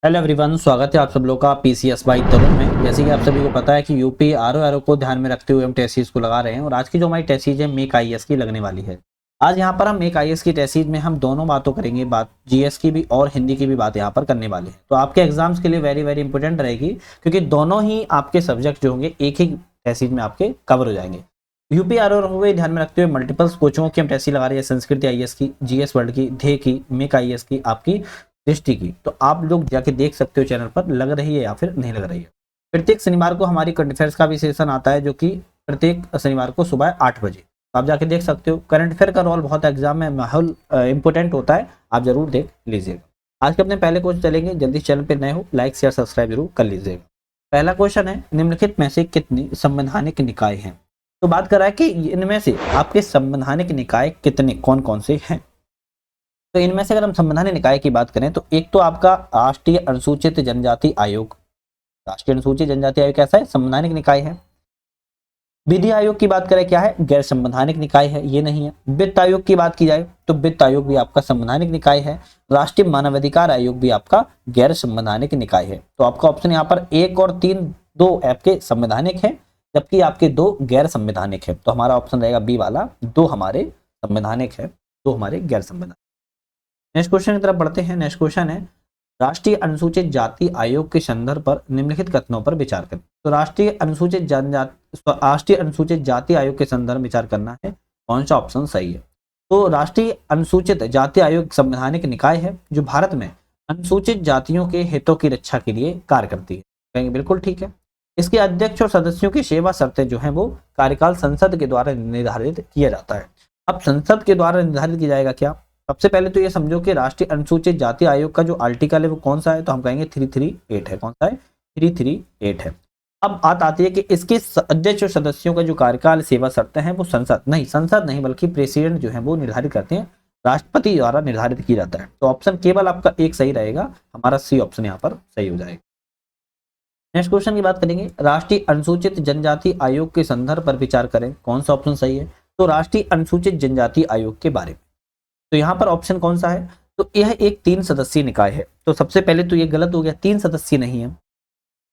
Hello everyone, स्वागत है आप सब लोग का पीसीएस बाई तरुण में। जैसे कि आप सभी को पता है कि यूपी आरओ को ध्यान में रखते हुए हम टेस्ट सीरीज को लगा रहे हैं और आज की जो हमारी टेस्ट सीरीज है मेक आईएएस की लगने वाली है। आज यहाँ पर हम मेक आईएएस की टेस्ट सीरीज में हम दोनों बातों करेंगे, बात जीएस की भी और हिंदी की भी बात यहाँ पर करने वाले हैं। तो आपके एग्जाम्स के लिए वेरी वेरी इंपॉर्टेंट रहेगी, क्योंकि दोनों ही आपके सब्जेक्ट जो होंगे एक ही टेस्ट सीरीज में आपके कवर हो जाएंगे। यूपी आरओ हुए ध्यान में रखते हुए मल्टीपल कोचिंगों की हम टेस्ट सीरीज लगा रहे हैं, संस्कृत आईएएस की, जीएस वर्ल्ड की, ध्ये की, मेक आईएएस की, आपकी दृष्टि की। तो आप लोग जाके देख सकते हो चैनल पर, लग रही है या फिर नहीं लग रही है। प्रत्येक शनिवार को हमारी करंट अफेयर्स का भी सेशन आता है, जो कि प्रत्येक शनिवार को सुबह 8 बजे आप जाके देख सकते हो। करंट अफेयर का रोल बहुत एग्जाम में माहौल इंपॉर्टेंट होता है, आप जरूर देख लीजिएगा। आज के अपने पहले क्वेश्चन चलेंगे। जल्दी चैनल पर नए हो लाइक शेयर सब्सक्राइब जरूर कर लीजिएगा। पहला क्वेश्चन है, निम्नलिखित में से कितनी संवैधानिक निकाय हैं? तो बात कर रहा है कि इनमें से आपके संवैधानिक निकाय कितने, कौन कौन से हैं। तो इनमें से अगर हम संवैधानिक निकाय की बात करें तो एक तो आपका राष्ट्रीय अनुसूचित जनजाति आयोग। राष्ट्रीय अनुसूचित जनजाति आयोग कैसा है? संवैधानिक निकाय है। विधि आयोग की बात करें क्या है? गैर संवैधानिक निकाय है, ये नहीं है। वित्त आयोग की बात की जाए तो वित्त आयोग भी आपका संवैधानिक निकाय है। राष्ट्रीय मानवाधिकार आयोग भी आपका गैर संवैधानिक निकाय है। तो आपका ऑप्शन यहाँ पर 1 और 3 दो आपके संवैधानिक है, जबकि आपके 2 गैर संवैधानिक है। तो हमारा ऑप्शन रहेगा बी वाला, 2 हमारे संवैधानिक है, 2 हमारे गैर संवैधानिक। नेक्स्ट क्वेश्चन की तरफ बढ़ते हैं। नेक्स्ट क्वेश्चन है, राष्ट्रीय अनुसूचित जाति आयोग के संदर्भ पर निम्नलिखित कथनों पर विचार करें। तो राष्ट्रीय अनुसूचित जाति आयोग के संदर्भ में विचार करना है, कौन सा ऑप्शन सही है। तो राष्ट्रीय अनुसूचित जाति आयोग संवैधानिक निकाय है जो भारत में अनुसूचित जातियों के हितों की रक्षा के लिए कार्य करती है। कहेंगे बिल्कुल ठीक है। इसके अध्यक्ष और सदस्यों की सेवा शर्तें जो है वो कार्यकाल संसद के द्वारा निर्धारित किया जाता है। अब संसद के द्वारा निर्धारित किया जाएगा क्या? सबसे पहले तो ये समझो कि राष्ट्रीय अनुसूचित जाति आयोग का जो आर्टिकल है वो कौन सा है, तो हम कहेंगे 338 है। कौन सा है? 338 है। अब बात आती है कि इसके अध्यक्ष और सदस्यों का जो कार्यकाल सेवा शर्तें हैं वो संसद नहीं बल्कि प्रेसिडेंट जो है वो निर्धारित करते हैं, राष्ट्रपति द्वारा निर्धारित किया जाता है। तो ऑप्शन केवल आपका एक सही रहेगा, हमारा सी ऑप्शन यहाँ पर सही हो जाएगा। नेक्स्ट क्वेश्चन की बात करेंगे, राष्ट्रीय अनुसूचित जनजाति आयोग के संदर्भ पर विचार करें, कौन सा ऑप्शन सही है। तो राष्ट्रीय अनुसूचित जनजाति आयोग के बारे में तो यहाँ पर ऑप्शन कौन सा है? तो यह एक 3 सदस्यीय निकाय है। तो सबसे पहले तो ये गलत हो गया, 3 सदस्यीय नहीं है।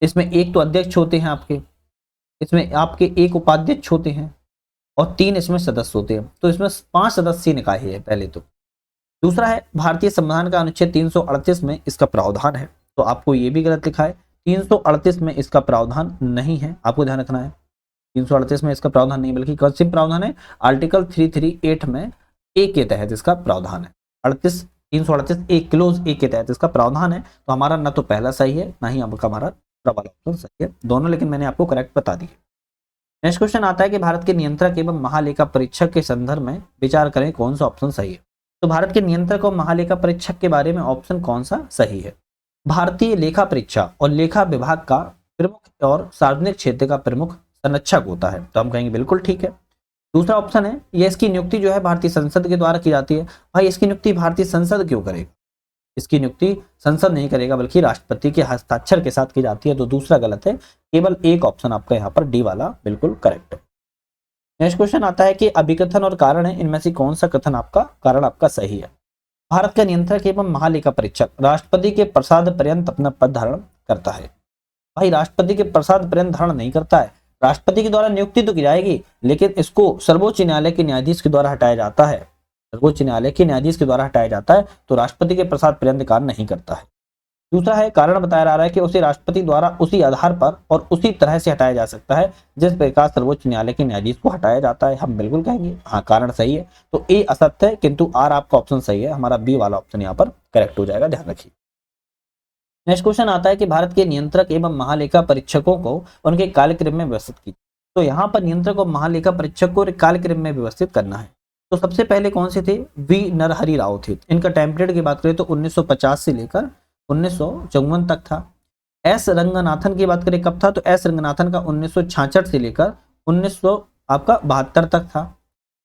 इसमें एक तो अध्यक्ष होते हैं आपके, इसमें आपके एक उपाध्यक्ष होते हैं और 3 इसमें सदस्य होते हैं। तो इसमें 5 सदस्यीय निकाय है पहले तो। दूसरा है, भारतीय संविधान का अनुच्छेद 338 में इसका प्रावधान है। तो आपको ये भी गलत लिखा है, 338 में इसका प्रावधान नहीं है, आपको ध्यान रखना है। 338 में इसका प्रावधान नहीं, बल्कि कौन सी प्रावधान है? आर्टिकल 338 में ए के तहत इसका प्रावधान है। 338 ए क्लोज ए के तहत इसका प्रावधान है। तो हमारा ना तो पहला सही है ना ही आपका हमारा ऑप्शन सही है, दोनों लेकिन मैंने आपको करेक्ट बता दिए। नेक्स्ट क्वेश्चन आता है कि भारत के नियंत्रक एवं महालेखा परीक्षक के संदर्भ में विचार करें, कौन सा ऑप्शन सही है। तो भारत के नियंत्रक और महालेखा परीक्षक के बारे में ऑप्शन कौन सा सही है? भारतीय लेखा परीक्षा और लेखा विभाग का प्रमुख और सार्वजनिक क्षेत्र का प्रमुख संरक्षक होता है। तो हम कहेंगे बिल्कुल ठीक है। दूसरा ऑप्शन है, ये इसकी नियुक्ति जो है भारतीय संसद के द्वारा की जाती है। भाई इसकी नियुक्ति भारतीय संसद क्यों करेगा? इसकी नियुक्ति संसद नहीं करेगा बल्कि राष्ट्रपति के हस्ताक्षर के साथ की जाती है। तो दूसरा गलत है, केवल एक ऑप्शन आपका यहाँ पर डी वाला बिल्कुल करेक्ट है। नेक्स्ट क्वेश्चन आता है कि अभिकथन और कारण है, इनमें से कौन सा कथन आपका कारण आपका सही है। भारत का नियंत्रक एवं महालेखा परीक्षक राष्ट्रपति के प्रसाद पर्यंत अपना पद धारण करता है। भाई राष्ट्रपति के प्रसाद पर्यंत धारण नहीं करता है, राष्ट्रपति के द्वारा नियुक्ति तो की जाएगी लेकिन इसको सर्वोच्च न्यायालय के न्यायाधीश के द्वारा हटाया जाता है। सर्वोच्च न्यायालय के न्यायाधीश के द्वारा हटाया जाता है, तो राष्ट्रपति के प्रसाद पर्यंत कार्य नहीं करता है। दूसरा है, कारण बताया जा रहा है कि उसे राष्ट्रपति द्वारा उसी आधार पर और उसी तरह से हटाया जा सकता है जिस प्रकार सर्वोच्च न्यायालय के न्यायाधीश को हटाया जाता है। हम बिल्कुल कहेंगे हाँ कारण सही है। तो ए असत्य है किंतु आर आपका ऑप्शन सही है, हमारा बी वाला ऑप्शन यहाँ पर करेक्ट हो जाएगा, ध्यान रखिए। नेक्स्ट क्वेश्चन आता है कि भारत के नियंत्रक एवं महालेखा परीक्षकों को उनके कार्यक्रम में व्यवस्थित कीजिए। तो यहाँ पर नियंत्रक और महालेखा परीक्षक को कार्यक्रम में व्यवस्थित करना है। तो सबसे पहले कौन से थे? वी नरहरि राव थे। इनका टाइम पीरियड की बात करें तो 1950 से लेकर 1954 तक था। एस रंगनाथन की बात करें कब था, तो एस रंगनाथन का 1966 से लेकर 1972 तक था।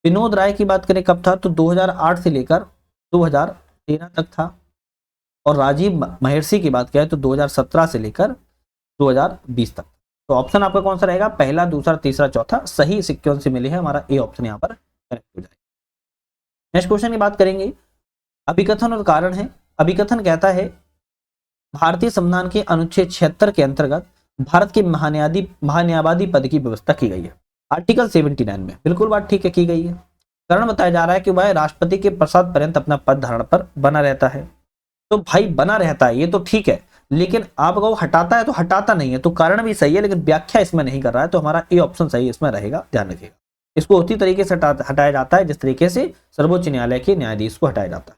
विनोद राय की बात करें कब था, तो 2008 से लेकर 2013 तक था। और राजीव महर्षि की बात करें तो 2017 से लेकर 2020 तक। तो ऑप्शन आपका कौन सा रहेगा? पहला, दूसरा, तीसरा, चौथा सही सिक्वेंस से मिले हैं, हमारा ए ऑप्शन यहाँ पर करेक्ट हो जाएगा। नेक्स्ट क्वेश्चन की बात करेंगे, अभिकथन और कारण है। अभिकथन कहता है भारतीय संविधान के अनुच्छेद 76 के अंतर्गत भारत के महान्यायवादी पद की व्यवस्था की गई है? आर्टिकल 79 में। बिल्कुल बात ठीक है, की गई है। कारण बताया जा रहा है कि वह राष्ट्रपति के प्रसाद पर्यंत अपना पद धारण पर बना रहता है। तो भाई बना रहता है ये तो ठीक है, लेकिन आप अगर वो हटाता है तो हटाता नहीं है, तो कारण भी सही है लेकिन व्याख्या इसमें नहीं कर रहा है, तो हमारा ए ऑप्शन सही इसमें रहेगा, ध्यान रखिएगा। इसको उसी तरीके से हटाया जाता है जिस तरीके से सर्वोच्च न्यायालय के न्यायाधीश को हटाया जाता है।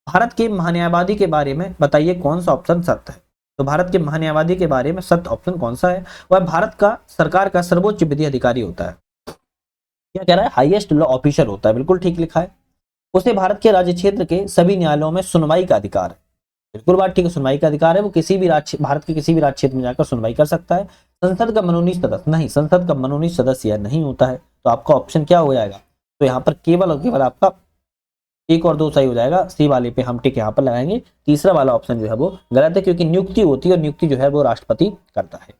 भारत के महान्यायवादी के बारे में बताइए कौन सा ऑप्शन सत्य है? तो भारत के महान्यायवादी के बारे में सत्य ऑप्शन कौन सा है? वह भारत का सरकार का सर्वोच्च विधि अधिकारी होता है। क्या कह रहा है? हाईएस्ट लॉ ऑफिसर होता है, बिल्कुल ठीक लिखा है। उसे भारत के राज्य क्षेत्र के सभी न्यायालयों में सुनवाई का अधिकार है। बिल्कुल बात ठीक है, सुनवाई का अधिकार है। वो किसी भी भारत के किसी भी राज्य क्षेत्र में जाकर सुनवाई कर सकता है। संसद का मनोनीत सदस्य नहीं, संसद का मनोनीत सदस्य यह नहीं होता है। तो आपका ऑप्शन क्या हो जाएगा? तो यहाँ पर केवल और केवल आपका 1 और 2 सही हो जाएगा। सी वाले पे हम टिक यहाँ पर लगाएंगे। तीसरा वाला ऑप्शन जो है वो गलत है, क्योंकि नियुक्ति होती है और नियुक्ति जो है वो राष्ट्रपति करता है।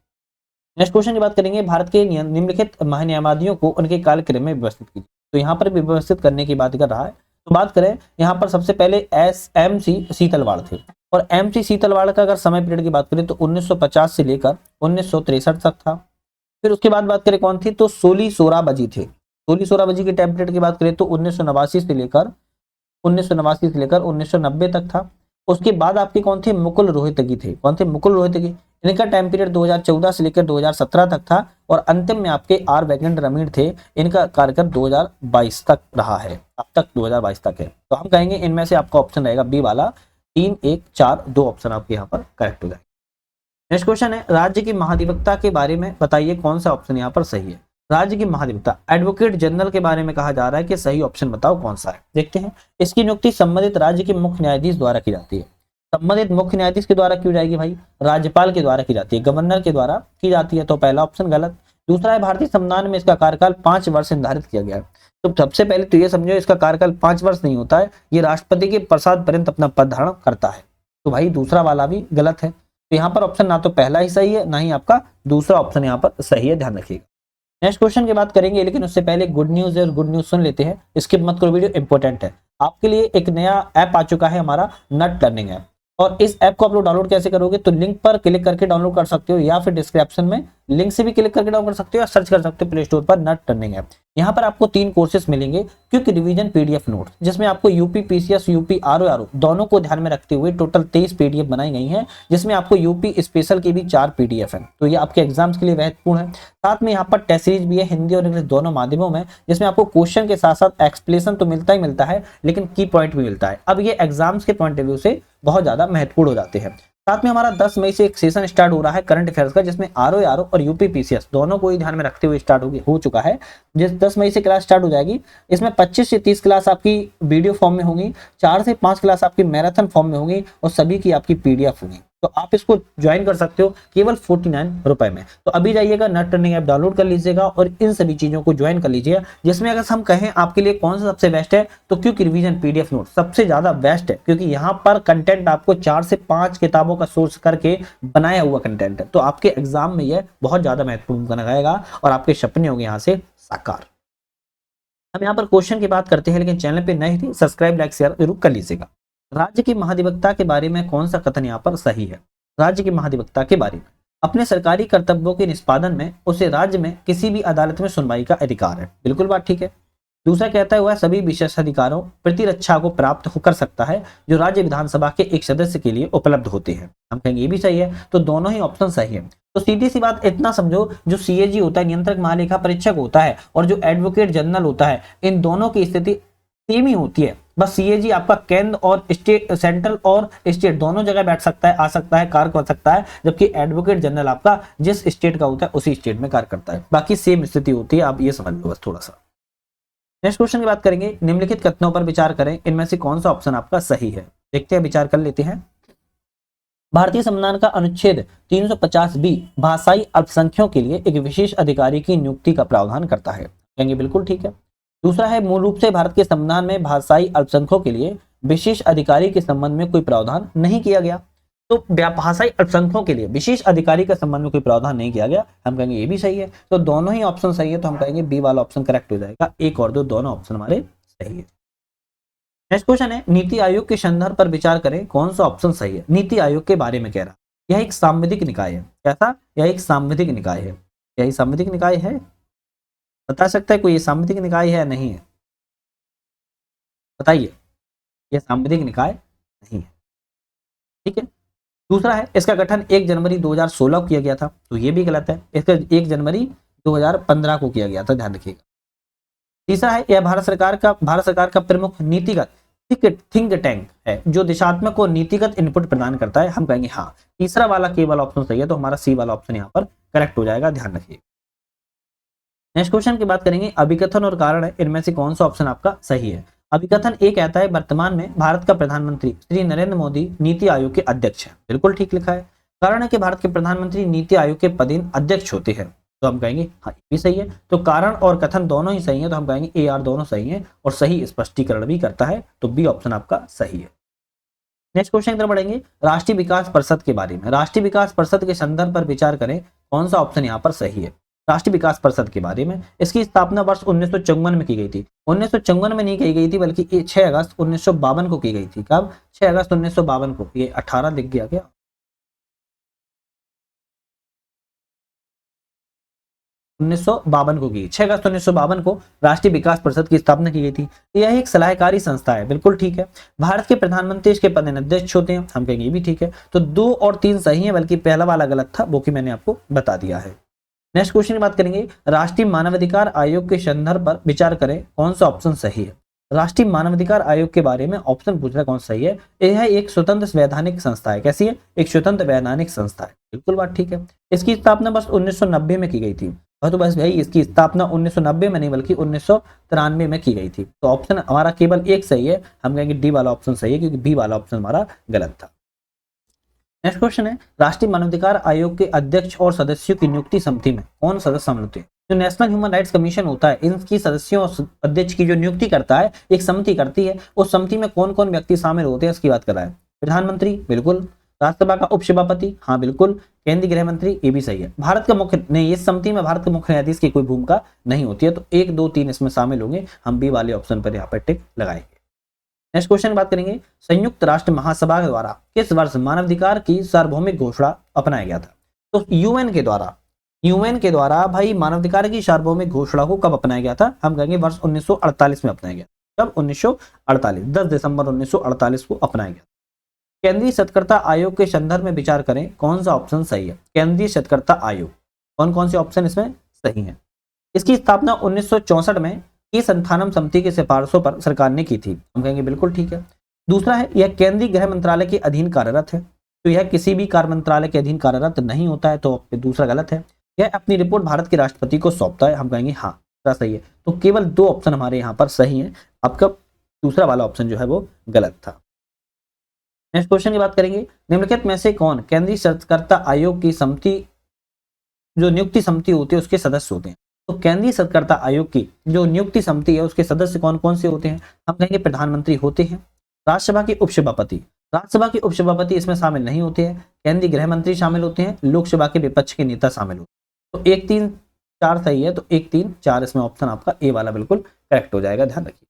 नेक्स्ट क्वेश्चन की बात करेंगे, भारत के निम्नलिखित महान्यायवादियों को उनके कार्यक्रम में व्यवस्थित कीजिए। तो यहाँ पर भी व्यवस्थित करने की बात कर रहा है। तो बात करें यहाँ पर सबसे पहले एम.सी. सीतलवाड़ थे, और एम.सी. सीतलवाड़ का अगर समय पीरियड की बात करें तो 1950 से लेकर 1963 तक था। फिर उसके बाद बात करें कौन थी, तो सोली सोराबजी थे। सोली सोराबजी के टाइम पीरियड की बात करें तो 1989 से लेकर 1990 तक था। उसके बाद आपके कौन थे, मुकुल रोहतगी थे। कौन थे? मुकुल रोहतगी। इनका टाइम पीरियड 2014 से लेकर 2017 तक था, और अंतिम में आपके आर वेंकट रमण थे। इनका कार्यकाल 2022 तक रहा है, अब तक 2022 तक है। तो हम कहेंगे इनमें से आपका ऑप्शन रहेगा बी वाला, 3, 1, 4, 2 ऑप्शन आपके यहाँ पर करेक्ट हो जाएगा। नेक्स्ट क्वेश्चन है, राज्य की महाधिवक्ता के बारे में बताइए कौन सा ऑप्शन यहाँ पर सही है? राज्य की महाधिवक्ता एडवोकेट जनरल के बारे में कहा जा रहा है कि सही ऑप्शन बताओ कौन सा है। देखते हैं। इसकी नियुक्ति संबंधित राज्य के मुख्य न्यायाधीश द्वारा की जाती है। संबंधित मुख्य न्यायाधीश के द्वारा क्यों जाएगी भाई? राज्यपाल के द्वारा की जाती है, गवर्नर के द्वारा की जाती है। तो पहला ऑप्शन गलत। दूसरा है, भारतीय संविधान में इसका कार्यकाल 5 वर्ष निर्धारित किया गया है। तो सबसे पहले तो ये समझो इसका कार्यकाल 5 वर्ष नहीं होता है, ये राष्ट्रपति के प्रसाद पर्यंत अपना पद धारण करता है। तो भाई दूसरा वाला भी गलत है। तो यहाँ पर ऑप्शन ना तो पहला ही सही है, ना ही आपका दूसरा ऑप्शन यहाँ पर सही है, ध्यान रखिएगा। नेक्स्ट क्वेश्चन की बात करेंगे, लेकिन उससे पहले गुड न्यूज है और गुड न्यूज सुन लेते हैं। स्किप मत करो, वीडियो इंपॉर्टेंट है। आपके लिए एक नया ऐप आ चुका है, हमारा नट लर्निंग ऐप। और इस ऐप को आप लोग डाउनलोड कैसे करोगे? तो लिंक पर क्लिक करके डाउनलोड कर सकते हो, या फिर डिस्क्रिप्शन में लिंक से भी क्लिक करके डाउनलोड कर सकते हो, या सर्च कर सकते हो प्ले स्टोर पर नट लर्निंग ऐप। यहाँ पर आपको 3 कोर्सेज मिलेंगे, क्विक रिवीजन पीडीएफ नोट्स, जिसमें आपको यूपी पीसीएस, यूपी आरओ दोनों को ध्यान में रखते हुए टोटल 23 पीडीएफ बनाई गई हैं, जिसमें आपको यूपी स्पेशल की भी 4 पीडीएफ है। तो ये आपके एग्जाम्स के लिए महत्वपूर्ण है। साथ में यहाँ पर टेस्ट सीरीज भी है, हिंदी और इंग्लिश दोनों माध्यमों में, जिसमें आपको क्वेश्चन के साथ साथ एक्सप्लेनेशन तो मिलता ही मिलता है, लेकिन की पॉइंट भी मिलता है। अब ये एग्जाम्स के पॉइंट ऑफ व्यू से बहुत ज्यादा महत्वपूर्ण हो जाते हैं। साथ में हमारा 10 मई से एक सेशन स्टार्ट हो रहा है करंट अफेयर्स का, जिसमें आरओ और यूपी पीसीएस दोनों को ही ध्यान में रखते हुए स्टार्ट हो चुका है। जिस 10 मई से क्लास स्टार्ट हो जाएगी, इसमें 25 से 30 क्लास आपकी वीडियो फॉर्म में होंगी, 4 से 5 क्लास आपकी मैराथन फॉर्म में होंगी, और सभी की आपकी पीडीएफ होंगी। तो आप इसको ज्वाइन कर सकते हो केवल 49 रुपए में। तो अभी जाइएगा, नट लर्निंग ऐप डाउनलोड कर लीजिएगा और इन सभी चीजों को ज्वाइन कर लीजिएगा। जिसमें अगर हम कहें आपके लिए कौन सा सबसे बेस्ट है, तो क्विक रिवीजन पीडीएफ नोट सबसे ज्यादा बेस्ट है, क्योंकि यहाँ पर कंटेंट आपको 4 से 5 किताबों का सोर्स करके बनाया हुआ कंटेंट है। तो आपके एग्जाम में यह बहुत ज्यादा महत्वपूर्ण भूमिका निभाएगा और आपके सपने होंगे यहाँ से साकार। हम यहाँ पर क्वेश्चन की बात करते हैं, लेकिन चैनल पे नए थे, सब्सक्राइब लाइक शेयर जरूर कर लीजिएगा। राज्य की महाधिवक्ता के बारे में कौन सा कथन यहाँ पर सही है? राज्य की महाधिवक्ता के बारे में, अपने सरकारी कर्तव्यों के निष्पादन में उसे राज्य में किसी भी अदालत में सुनवाई का अधिकार है। बिल्कुल बात ठीक है। दूसरा कहता है वह सभी विशेष अधिकारों प्रतिरक्षा को प्राप्त कर सकता है जो राज्य विधानसभा के एक सदस्य के लिए उपलब्ध होते हैं। हम कहेंगे ये भी सही है, तो दोनों ही ऑप्शन सही है। तो सीधी सी बात इतना समझो, जो सीएजी होता है, नियंत्रक महालेखा परीक्षक होता है, और जो एडवोकेट जनरल होता है, इन दोनों की स्थिति सेम ही होती है। बस सीएजी आपका केंद्र और स्टेट, सेंट्रल और स्टेट दोनों जगह बैठ सकता है, आ सकता है, कार्य कर सकता है, जबकि एडवोकेट जनरल आपका जिस स्टेट का होता है उसी स्टेट में कार्य करता है। बाकी सेम स्थिति होती है, आप ये समझ लो बस थोड़ा सा। नेक्स्ट क्वेश्चन की बात करेंगे, निम्नलिखित कथनों पर विचार करें, इनमें से कौन सा ऑप्शन आपका सही है? देखते हैं, विचार कर लेते हैं। भारतीय संविधान का अनुच्छेद 350 भाषाई अल्पसंख्यकों के लिए एक विशेष अधिकारी की नियुक्ति का प्रावधान करता है। कहेंगे बिल्कुल ठीक है। दूसरा है, मूल रूप से भारत के संविधान में भाषाई अल्पसंख्यकों के लिए विशेष अधिकारी के संबंध में कोई प्रावधान नहीं किया गया। तो भाषाई अल्पसंख्यकों के लिए विशेष अधिकारी का संबंध में कोई प्रावधान नहीं किया गया, हम कहेंगे ये भी सही है। तो दोनों ही ऑप्शन सही है, तो हम कहेंगे बी वाला ऑप्शन करेक्ट हो जाएगा। 1 और 2 दोनों ऑप्शन हमारे सही है। नेक्स्ट क्वेश्चन है, नीति आयोग के संदर्भ पर विचार करें, कौन सा ऑप्शन सही है। नीति आयोग के बारे में कह रहा, यह एक सांविधिक निकाय है। कैसा? यह एक सांविधिक निकाय है। यही सांविधिक निकाय है? बता सकता है कोई ये सांविधिक निकाय है या नहीं है? बताइए। यह सांविधिक निकाय नहीं है। ठीक है। दूसरा है, इसका गठन 1 जनवरी 2016 को किया गया था, तो ये भी गलत है। इसका 1 जनवरी 2015 को किया गया था, ध्यान रखिएगा। तीसरा है, यह भारत सरकार का प्रमुख नीतिगत थिंक टैंक है, जो दिशात्मक और नीतिगत इनपुट प्रदान करता है। हम कहेंगे हाँ, तीसरा वाला केवल ऑप्शन सही है, तो हमारा सी वाला ऑप्शन यहाँ पर करेक्ट हो जाएगा, ध्यान रखिए। नेक्स्ट क्वेश्चन की बात करेंगे, अभिकथन और कारण है, इनमें से कौन सा ऑप्शन आपका सही है। अभिकथन एक कहता है, वर्तमान में भारत का प्रधानमंत्री श्री नरेंद्र मोदी नीति आयोग के अध्यक्ष हैं। बिल्कुल ठीक लिखा है। कारण है कि भारत के प्रधानमंत्री नीति आयोग के पदेन अध्यक्ष होते हैं, तो हम कहेंगे हाँ ये भी सही है। तो कारण और कथन दोनों ही सही है, तो हम कहेंगे ए आर दोनों सही है, और सही स्पष्टीकरण भी करता है, तो बी ऑप्शन आपका सही है। नेक्स्ट क्वेश्चन की तरफ बढ़ेंगे, राष्ट्रीय विकास परिषद के बारे में। राष्ट्रीय विकास परिषद के संदर्भ पर विचार करें, कौन सा ऑप्शन यहाँ पर सही है। राष्ट्रीय विकास परिषद के बारे में, इसकी स्थापना वर्ष 1954 में की गई थी। 1954 में नहीं की गई थी, बल्कि 6 अगस्त 1952 को की गई थी। कब? 6 अगस्त 1952 को। ये 18 लिख गया क्या? 1952 को की, 6 अगस्त 1952 को राष्ट्रीय विकास परिषद की स्थापना की गई थी। यह एक सलाहकारी संस्था है। बिल्कुल ठीक है। भारत के प्रधानमंत्री इसके पदेन अध्यक्ष होते हैं, हम कहेंगे ये भी ठीक है। तो 2 और 3 सही है, बल्कि पहला वाला गलत था, वो कि मैंने आपको बता दिया है। नेक्स्ट क्वेश्चन की बात करेंगे, राष्ट्रीय मानवाधिकार आयोग के संदर्भ पर विचार करें, कौन सा ऑप्शन सही है। राष्ट्रीय मानवाधिकार आयोग के बारे में ऑप्शन पूछ रहा है, कौन सा सही है। यह एक स्वतंत्र वैधानिक संस्था है। कैसी है? एक स्वतंत्र वैधानिक संस्था है। बिल्कुल बात ठीक है। इसकी स्थापना बस 1990 में की गई थी। तो बस भाई, इसकी स्थापना 1990 में नहीं, बल्कि 1993 में की गई थी। तो ऑप्शन हमारा केवल एक सही है, हम कहेंगे डी वाला ऑप्शन सही है, क्योंकि बी वाला ऑप्शन हमारा गलत था। नेक्स्ट क्वेश्चन है, राष्ट्रीय मानवाधिकार आयोग के अध्यक्ष और सदस्यों की नियुक्ति समिति में कौन सदस्य शामिल होते हैं। जो नेशनल ह्यूमन राइट्स कमीशन होता है, इनकी सदस्यों और अध्यक्ष की जो नियुक्ति करता है, एक समिति करती है। उस समिति में कौन कौन व्यक्ति शामिल होते हैं, इसकी बात कर रहा है। प्रधानमंत्री, बिल्कुल। राज्यसभा का उपसभापति, हाँ बिल्कुल। केंद्रीय गृह मंत्री, ये भी सही है। भारत का मुख्य नहीं, इस समिति में भारत के मुख्य न्यायाधीश की कोई भूमिका नहीं होती है। तो 1, 2, 3 इसमें शामिल होंगे, हम बी वाले ऑप्शन पर यहाँ पर टिक लगाएंगे। नेक्स्ट क्वेश्चन बात करेंगे, संयुक्त राष्ट्र महासभा द्वारा किस वर्ष मानवाधिकार की सार्वभौमिक घोषणा अपनाया गया था। तो यूएन के द्वारा भाई मानवाधिकार की सार्वभौमिक घोषणा को कब अपनाया गया था। हम कहेंगे वर्ष 1948 में अपनाया गया। कब? 1948, 10 दिसंबर 1948 को अपनाया गया। केंद्रीय सत्कर्ता आयोग के संदर्भ में विचार करें, कौन सा ऑप्शन सही है। केंद्रीय सत्कर्ता आयोग, कौन कौन से ऑप्शन इसमें सही है। इसकी स्थापना 1964 में की संथानम समिति की सिफारिशों पर सरकार ने की थी, हम कहेंगे बिल्कुल ठीक है। दूसरा है, यह केंद्रीय गृह मंत्रालय के अधीन कार्यरत है, तो यह किसी भी कार्य मंत्रालय के अधीन कार्यरत नहीं होता है, तो दूसरा गलत है। यह अपनी रिपोर्ट भारत के राष्ट्रपति को सौंपता है, हम कहेंगे हाँ सही है। तो केवल 2 ऑप्शन हमारे यहाँ पर सही है, आपका दूसरा वाला ऑप्शन जो है वो गलत था। नेक्स्ट क्वेश्चन की बात करेंगे, निम्नलिखित में से कौन केंद्रीय सत्कर्ता आयोग की समिति जो नियुक्ति समिति होती है उसके सदस्य होते हैं। तो केंद्रीय सत्कर्ता आयोग की जो नियुक्ति समिति है उसके सदस्य कौन कौन से होते हैं। हम कहेंगे प्रधानमंत्री होते हैं, राज्यसभा के उपसभापति इसमें शामिल नहीं होते हैं, केंद्रीय गृह मंत्री शामिल होते हैं, लोकसभा के विपक्ष के नेता शामिल होते हैं। तो 1, 3, 4 सही है, तो 1, 3, 4 इसमें ऑप्शन आपका ए वाला बिल्कुल करेक्ट हो जाएगा, ध्यान रखिए।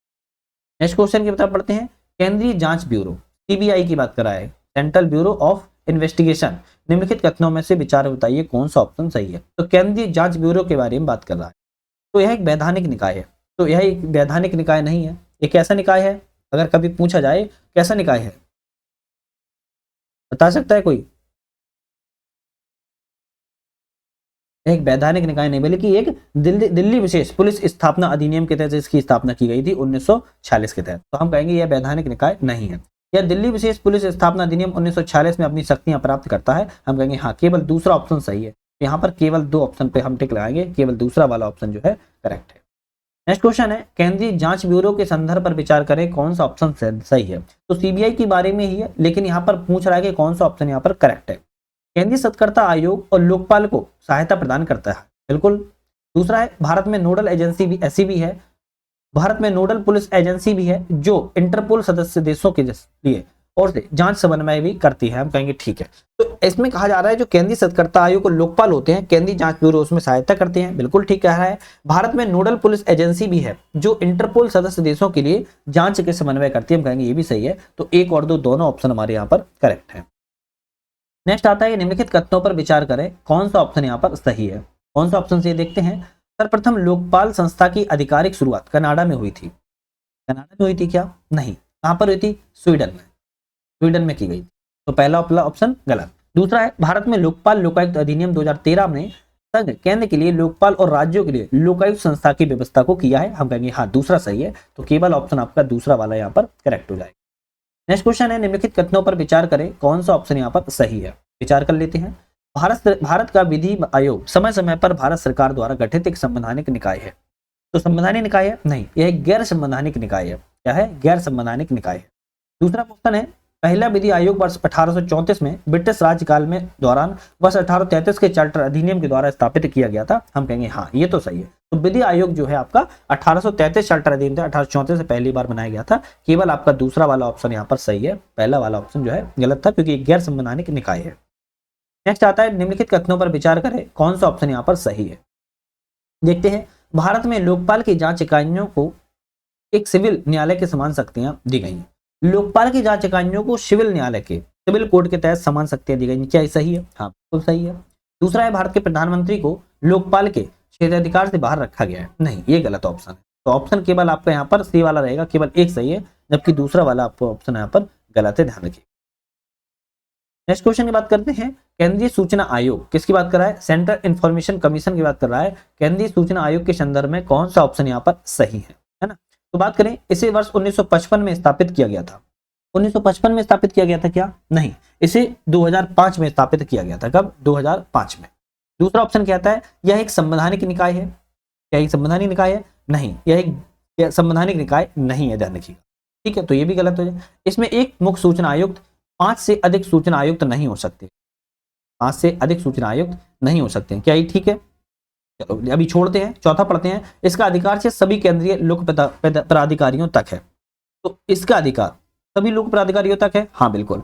नेक्स्ट क्वेश्चन की तरफ पढ़ते हैं, केंद्रीय जांच ब्यूरो सीबीआई की बात कर रहा है, सेंट्रल ब्यूरो ऑफ इन्वेस्टिगेशन, निम्नलिखित कथनों में से विचार बताइए कौन सा ऑप्शन सही है। तो केंद्रीय जांच ब्यूरो के बारे में बात कर रहा है, तो यह एक वैधानिक निकाय है। तो यह एक वैधानिक निकाय नहीं है, एक ऐसा निकाय है, अगर कभी पूछा जाए कैसा निकाय है, बता सकता है कोई। एक वैधानिक निकाय नहीं, बल्कि एक दिल्ली विशेष पुलिस स्थापना अधिनियम के तहत इसकी स्थापना की गई थी 1946 के तहत। तो हम कहेंगे यह वैधानिक निकाय नहीं है। यह दिल्ली विशेष पुलिस स्थापना अधिनियम 1946 में अपनी शक्तियां प्राप्त करता है, हम कहेंगे हाँ केवल दूसरा ऑप्शन सही है। यहाँ पर केवल 2 ऑप्शन पे हम टिक लगाएंगे, केवल दूसरा वाला ऑप्शन जो है करेक्ट है। नेक्स्ट क्वेश्चन है, केंद्रीय जांच ब्यूरो के संदर्भ पर विचार करें, कौन सा ऑप्शन सही है। तो सीबीआई के बारे में ही है, लेकिन यहाँ पर पूछ रहा है कि कौन सा ऑप्शन यहाँ पर करेक्ट है। केंद्रीय सत्कर्ता आयोग और लोकपाल को सहायता प्रदान करता है, बिल्कुल। दूसरा है, भारत में नोडल एजेंसी भी ऐसी भी है, भारत में नोडल पुलिस एजेंसी भी है जो इंटरपोल सदस्य देशों के लिए और से जांच समन्वय भी करती है। हम कहेंगे ठीक है। तो इसमें कहा जा रहा है जो केंद्रीय सतर्कता आयोग और लोकपाल होते हैं, केंद्रीय जांच ब्यूरो उसमें सहायता करते हैं। बिल्कुल ठीक कह रहा है। भारत में नोडल पुलिस एजेंसी भी है जो इंटरपोल सदस्य देशों के लिए जांच के समन्वय करती है। हम कहेंगे ये भी सही है। तो 1 और 2 दोनों ऑप्शन हमारे यहाँ पर करेक्ट है। नेक्स्ट आता है निम्नलिखित कथनों पर विचार करें, कौन सा ऑप्शन यहाँ पर सही है। कौन सा ऑप्शन से देखते हैं। सर्वप्रथम लोकपाल संस्था की आधिकारिक शुरुआत कनाडा में हुई थी। कनाडा में हुई थी क्या? नहीं। कहां पर हुई थी? स्वीडन में। स्वीडन में की गई। तो पहला ऑप्शन गलत। दूसरा है भारत में लोकपाल लोकायुक्त अधिनियम 2013 में संघ केंद्र के लिए लोकपाल और राज्यों के लिए लोकायुक्त संस्था की व्यवस्था को किया है। हम कहेंगे हाँ दूसरा सही है। तो केवल ऑप्शन आपका दूसरा वाला यहाँ पर करेक्ट हो जाएगा। नेक्स्ट क्वेश्चन है निम्नलिखित कथनों पर विचार करें, कौन सा ऑप्शन यहाँ पर सही है। विचार कर लेते हैं। भारत का विधि आयोग समय समय पर भारत सरकार द्वारा गठित एक संवैधानिक निकाय है। तो संवैधानिक निकाय है? नहीं, यह एक गैर संवैधानिक निकाय है। क्या है? गैर संवैधानिक निकाय है। दूसरा क्वेश्चन है पहला विधि आयोग वर्ष 1834 में ब्रिटिश राज्यकाल में दौरान वर्ष 1833 के चार्टर अधिनियम के द्वारा स्थापित किया गया था। हम कहेंगे हाँ ये तो सही है। तो विधि आयोग जो है आपका 1833 चार्टर अधिनियम था, 1834 से पहली बार बनाया गया था। केवल आपका दूसरा वाला ऑप्शन यहाँ पर सही है। पहला वाला ऑप्शन जो है गलत था क्योंकि गैर संवैधानिक निकाय है। नेक्स्ट आता है निम्नलिखित कथनों पर विचार करें, कौन सा ऑप्शन यहाँ पर सही है। देखते हैं। भारत में लोकपाल की जांच इकाइयों को एक सिविल न्यायालय के समान शक्तियां दी गई हैं। लोकपाल की जांच इकाइयों को सिविल न्यायालय के सिविल कोड के तहत समान शक्तियां दी गई। क्या सही है? हाँ बिल्कुल सही है। दूसरा है भारत के प्रधानमंत्री को लोकपाल के क्षेत्राधिकार से बाहर रखा गया है। नहीं, ये गलत ऑप्शन है। तो ऑप्शन केवल आपका यहाँ पर सी वाला रहेगा, केवल एक सही है, जबकि दूसरा वाला आपको ऑप्शन यहाँ पर गलत है, ध्यान रखिए। नेक्स्ट क्वेश्चन की बात करते हैं। केंद्रीय सूचना आयोग किसकी बात कर रहा है? सेंट्रल इंफॉर्मेशन कमीशन की बात कर रहा है। केंद्रीय सूचना आयोग के संदर्भ में कौन सा ऑप्शन यहाँ पर सही है ना। तो बात करें, इसे वर्ष 1955 में स्थापित किया गया था। 1955 में स्थापित किया गया था क्या? नहीं, इसे 2005 में स्थापित किया गया था। कब? 2005 में। दूसरा ऑप्शन कहता है यह एक संवैधानिक निकाय है। क्या एक संवैधानिक निकाय है? नहीं, यह एक संवैधानिक निकाय नहीं है, ध्यान रखिएगा। ठीक है, तो ये भी गलत हो जाए। इसमें एक मुख्य सूचना आयुक्त, 5 से अधिक सूचना आयुक्त नहीं हो सकते। 5 से अधिक सूचना आयुक्त नहीं हो सकते। क्या ये ठीक है? चलो अभी छोड़ते हैं, चौथा पढ़ते हैं। इसका अधिकार से सभी केंद्रीय लोक पदाधिकारियों तक है। तो इसका अधिकार सभी लोक पदाधिकारियों तक है। हाँ बिल्कुल।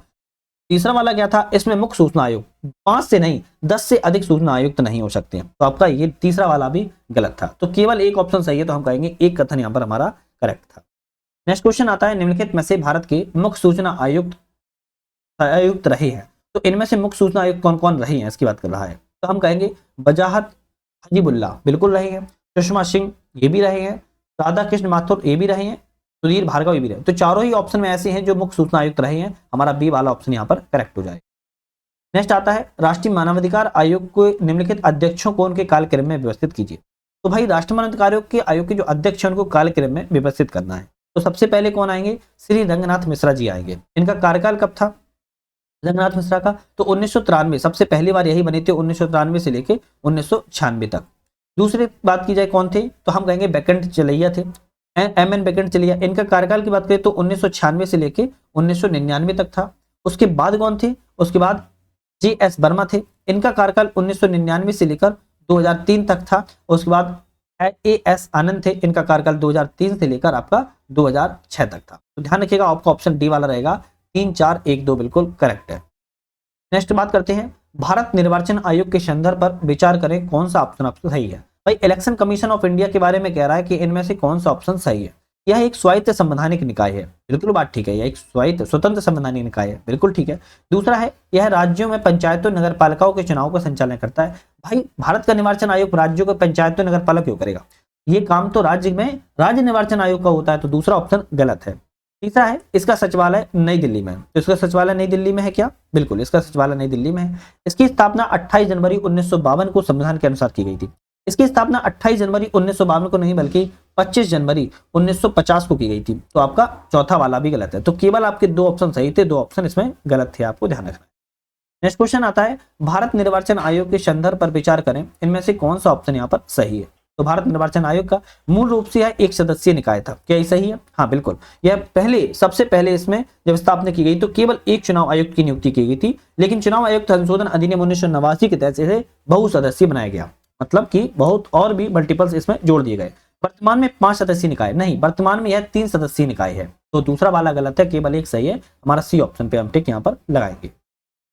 तीसरा वाला क्या था? इसमें मुख्य सूचना आयोग 5 से नहीं 10 से अधिक सूचना आयुक्त नहीं हो सकते हैं। तो आपका ये तीसरा वाला भी गलत था। तो केवल एक ऑप्शन सही है। तो हम कहेंगे एक कथन यहाँ पर हमारा करेक्ट था। नेक्स्ट क्वेश्चन आता है निम्नलिखित में से भारत के मुख्य सूचना आयुक्त रहे हैं। तो इनमें से मुख्य सूचना आयुक्त कौन कौन रहे हैं इसकी बात कर रहा है। तो हम कहेंगे वजाहत हजीबुल्ला बिल्कुल रहे हैं, सुषमा सिंह ये भी रहे हैं, राधा कृष्ण माथुर ये भी रहे हैं, सुधीर भार्गव ये भी रहे। तो चारों ही ऑप्शन में ऐसे हैं जो मुख्य सूचना आयुक्त रहे हैं। हमारा बी वाला ऑप्शन यहाँ पर करेक्ट हो जाए। नेक्स्ट आता है राष्ट्रीय मानवाधिकार आयोग को निम्नलिखित अध्यक्षों को उनके कार्यक्रम में व्यवस्थित कीजिए। तो भाई राष्ट्रीय मानवाधिकार आयोग के जो अध्यक्ष हैं उनको कार्यक्रम में व्यवस्थित करना है। तो सबसे पहले कौन आएंगे? श्री रंगनाथ मिश्रा जी आएंगे। इनका कार्यकाल कब था रंगनाथ मिश्रा का? तो 1993 सबसे पहली बार यही बने थे, 1993 से लेके 1996 तक। दूसरी बात की जाए कौन थे, तो हम कहेंगे बेकंट चलैया थे, एम.एन. बेकंट चलैया। इनका कार्यकाल की बात करें तो 1996 से लेके 1999 तक था। उसके बाद कौन थे? उसके बाद J.S. वर्मा थे। इनका कार्यकाल 1999 से लेकर 2003 तक था। उसके बाद A.S. आनंद थे। इनका कार्यकाल 2003 से लेकर आपका 2006 तक था। तो ध्यान रखिएगा आपका ऑप्शन डी वाला रहेगा। 3, 4, 1, 2 बिल्कुल करेक्ट है। नेक्स्ट बात करते हैं भारत निर्वाचन आयोग के संदर्भ पर विचार करें, कौन सा ऑप्शन आपसे सही है। भाई इलेक्शन कमीशन ऑफ इंडिया के बारे में कह रहा है कि इनमें से कौन सा ऑप्शन सही है। यह एक स्वायत्त संवैधानिक निकाय है। बिल्कुल बात ठीक है, यह एक स्वायत्त स्वतंत्र संवैधानिक निकाय है। बिल्कुल ठीक है। दूसरा है यह राज्यों में पंचायतों नगर पालिकाओं के चुनाव का संचालन करता है। भाई भारत का निर्वाचन आयोग राज्यों के पंचायतों नगर पालिका क्यों करेगा? ये काम तो राज्य में राज्य निर्वाचन आयोग का होता है। तो दूसरा ऑप्शन गलत है। तीसरा है इसका सचिवालय नई दिल्ली में है। तो इसका सचिवालय नई दिल्ली में है क्या? बिल्कुल, इसका सचिवालय नई दिल्ली में है। इसकी स्थापना 28 जनवरी 1952 को संविधान के अनुसार की गई थी। इसकी स्थापना 28 जनवरी 1952 को नहीं बल्कि 25 जनवरी 1950 को की गई थी। तो आपका चौथा वाला भी गलत है। तो केवल आपके 2 ऑप्शन सही थे, 2 ऑप्शन इसमें गलत थे, आपको ध्यान रखना है। नेक्स्ट क्वेश्चन आता है भारत निर्वाचन आयोग के संदर्भ पर विचार करें, इनमें से कौन सा ऑप्शन यहाँ पर सही है। तो भारत निर्वाचन आयोग का मूल रूप से यह एक सदस्यीय निकाय था। क्या ये सही है? हाँ बिल्कुल। यह सबसे पहले इसमें जब स्थापना की गई तो केवल एक चुनाव आयुक्त की नियुक्ति की गई थी। लेकिन चुनाव आयुक्त संशोधन अधिनियम 1989 के तहत इसे बहुसदस्यीय बनाया गया। मतलब कि बहुत और भी मल्टीपल्स इसमें जोड़ दिए गए। वर्तमान में 5 सदस्यीय निकाय नहीं, वर्तमान में यह 3 सदस्यीय निकाय है। तो दूसरा वाला गलत है, केवल एक सही है, हमारा सी ऑप्शन पे हम टिक यहाँ पर लगाएंगे।